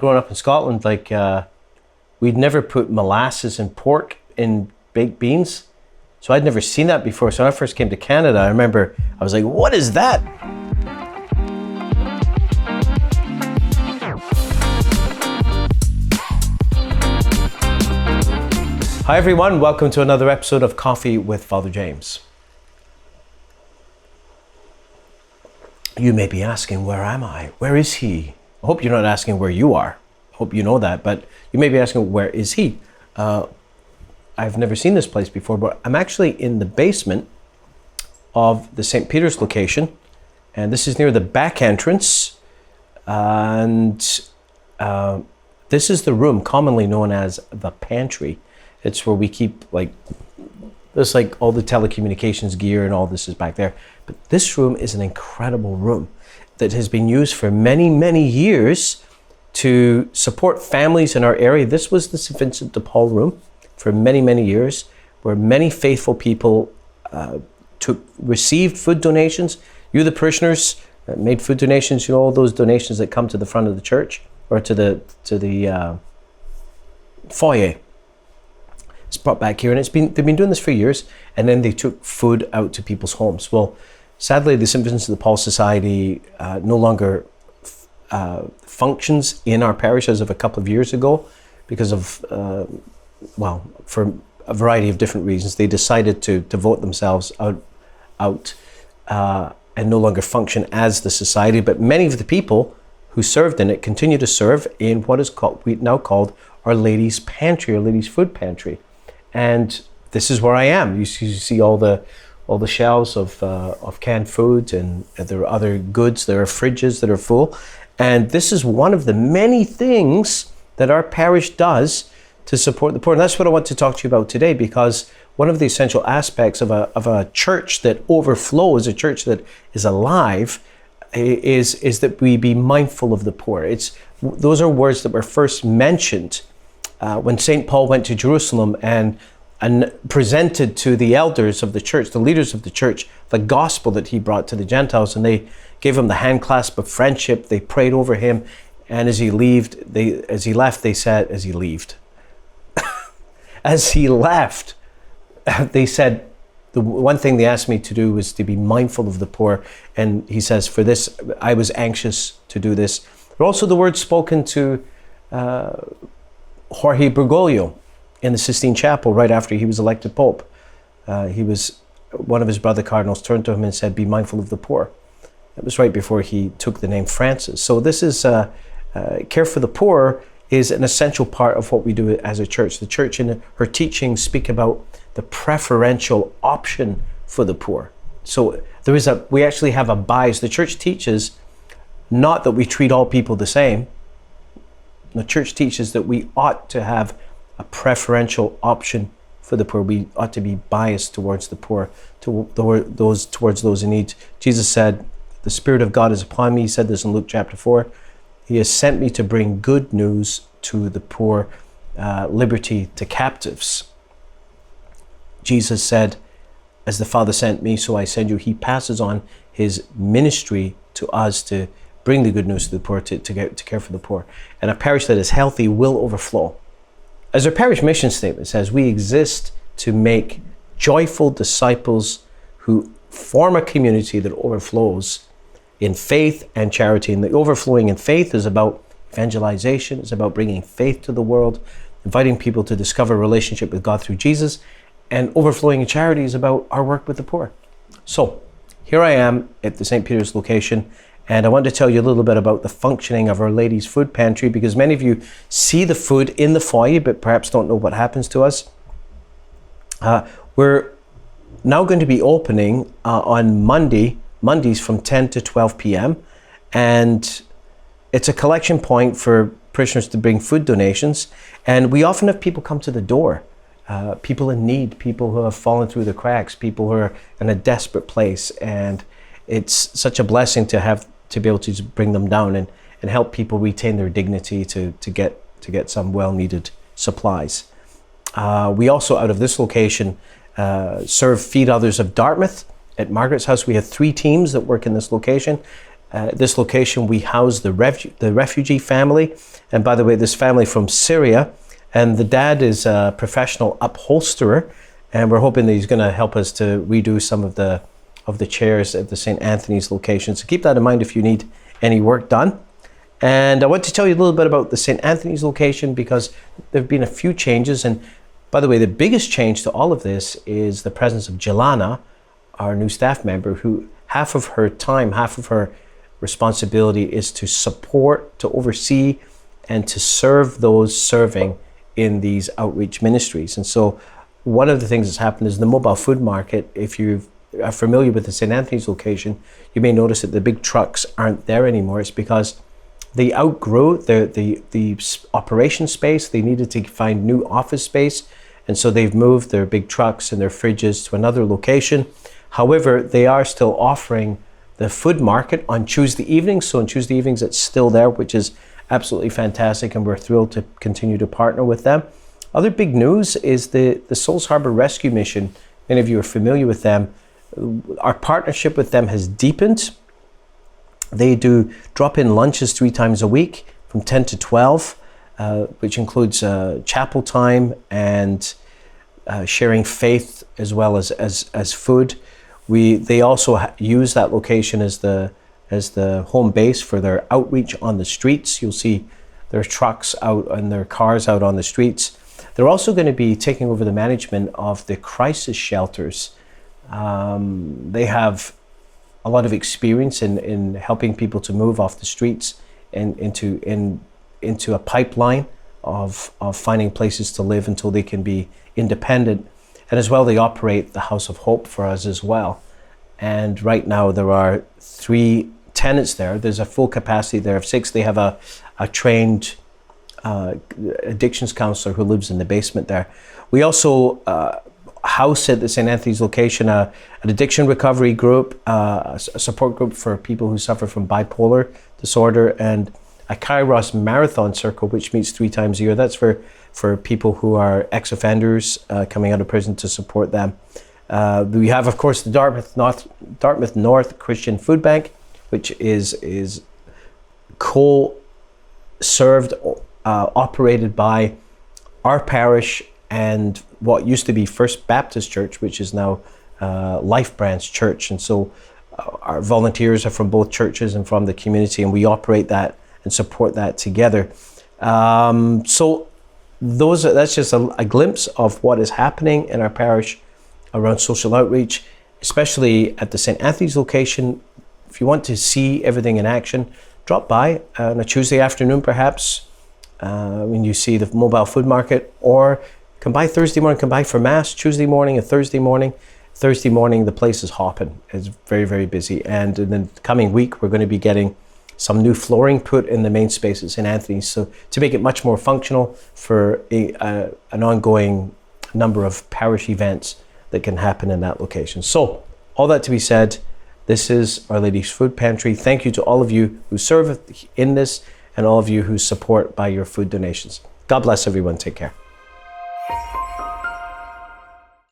growing up in Scotland, we'd never put molasses and pork in baked beans. So I'd never seen that before. So when I first came to Canada, I remember I was like, what is that? Hi everyone, welcome to another episode of Coffee with Father James. You may be asking, where am I? Where is he? I hope you're not asking where you are. I hope you know that, but you may be asking, where is he? I've never seen this place before, but I'm actually in the basement of the St. Peter's location, and this is near the back entrance, and this is the room commonly known as the pantry. It's where we keep all the telecommunications gear and all this is back there. But this room is an incredible room that has been used for many, many years to support families in our area. This was the St. Vincent de Paul room for many, many years, where many faithful people received food donations. You, the parishioners, made food donations. You know, all those donations that come to the front of the church or to the foyer. It's brought back here, and they've been doing this for years, and then they took food out to people's homes. Well, sadly, the St. Vincent de Paul Society no longer functions in our parish as of a couple of years ago because of, for a variety of different reasons. They decided to vote themselves out and no longer function as the society, but many of the people who served in it continue to serve in what is now called Our Lady's Pantry, Our Lady's Food Pantry. And this is where I am. You see all the shelves of canned food, and there are other goods. There are fridges that are full, and this is one of the many things that our parish does to support the poor. And that's what I want to talk to you about today, because one of the essential aspects of a church that overflows, a church that is alive, is that we be mindful of the poor. Those are words that were first mentioned when St. Paul went to Jerusalem and presented to the elders of the church, the leaders of the church, the gospel that he brought to the Gentiles, and they gave him the hand clasp of friendship. They prayed over him, and as he left, they said, they said, the one thing they asked me to do was to be mindful of the poor, and he says, for this, I was anxious to do this. But also the words spoken to Jorge Bergoglio in the Sistine Chapel right after he was elected Pope. One of his brother cardinals turned to him and said, be mindful of the poor. That was right before he took the name Francis. So this is, care for the poor is an essential part of what we do as a church. The church in her teachings speak about the preferential option for the poor. So we actually have a bias. The church teaches not that we treat all people the same. The church teaches that we ought to have a preferential option for the poor. We ought to be biased towards the poor, towards those in need. Jesus said, the Spirit of God is upon me. He said this in Luke chapter 4. He has sent me to bring good news to the poor, liberty to captives. Jesus said, as the Father sent me, so I send you. He passes on his ministry to us to bring the good news to the poor, to care for the poor. And a parish that is healthy will overflow. As our parish mission statement says, we exist to make joyful disciples who form a community that overflows in faith and charity. And the overflowing in faith is about evangelization. It's about bringing faith to the world, inviting people to discover a relationship with God through Jesus. And overflowing in charity is about our work with the poor. So here I am at the St. Peter's location, and I want to tell you a little bit about the functioning of Our Lady's Food Pantry, because many of you see the food in the foyer, but perhaps don't know what happens to us. We're now going to be opening on Mondays from 10 to 12 p.m. And it's a collection point for parishioners to bring food donations. And we often have people come to the door, people in need, people who have fallen through the cracks, people who are in a desperate place. And it's such a blessing to be able to bring them down and help people retain their dignity to get some well-needed supplies. We also, out of this location, serve Feed Others of Dartmouth. At Margaret's house, we have 3 teams that work in this location. This location, we house the refugee family. And by the way, this family from Syria, and the dad is a professional upholsterer, and we're hoping that he's going to help us to redo some of the chairs at the St. Anthony's location. So keep that in mind if you need any work done. And I want to tell you a little bit about the St. Anthony's location because there have been a few changes. And by the way, the biggest change to all of this is the presence of Jelana, our new staff member, who half of her time, half of her responsibility is to support, to oversee, and to serve those serving in these outreach ministries. And so one of the things that's happened is the mobile food market. If you are familiar with the St. Anthony's location, you may notice that the big trucks aren't there anymore. It's because they outgrew the operation space. They needed to find new office space. And so they've moved their big trucks and their fridges to another location. However, they are still offering the food market on Tuesday evenings. So on Tuesday evenings, it's still there, which is absolutely fantastic. And we're thrilled to continue to partner with them. Other big news is the Souls Harbor Rescue Mission. Many of you are familiar with them. Our partnership with them has deepened. They do drop-in lunches 3 times a week from 10 to 12, which includes chapel time and sharing faith as well as food. They also use that location as the home base for their outreach on the streets. You'll see their trucks out and their cars out on the streets. They're also going to be taking over the management of the crisis shelters. They have a lot of experience in helping people to move off the streets and into a pipeline of finding places to live until they can be independent. And as well, they operate the House of Hope for us as well. And right now there are 3 tenants there. There's a full capacity there of 6. They have a trained addictions counselor who lives in the basement there. We also house at the St. Anthony's location an addiction recovery group, a support group for people who suffer from bipolar disorder, and a Kairos marathon circle, which meets 3 times a year. That's for people who are ex-offenders coming out of prison to support them. We have, of course, the Dartmouth North Christian Food Bank, which is co-served, operated by our parish and what used to be First Baptist Church, which is now Life Branch Church. And so our volunteers are from both churches and from the community, and we operate that and support that together. So that's just a glimpse of what is happening in our parish around social outreach, especially at the St. Anthony's location. If you want to see everything in action, drop by on a Tuesday afternoon perhaps when you see the mobile food market, or come by Thursday morning, come by for Mass Tuesday morning and Thursday morning. Thursday morning, the place is hopping. It's very, very busy. And in the coming week, we're going to be getting some new flooring put in the main space at St. Anthony's, so to make it much more functional for an ongoing number of parish events that can happen in that location. So all that to be said, this is Our Lady's Food Pantry. Thank you to all of you who serve in this and all of you who support by your food donations. God bless everyone. Take care.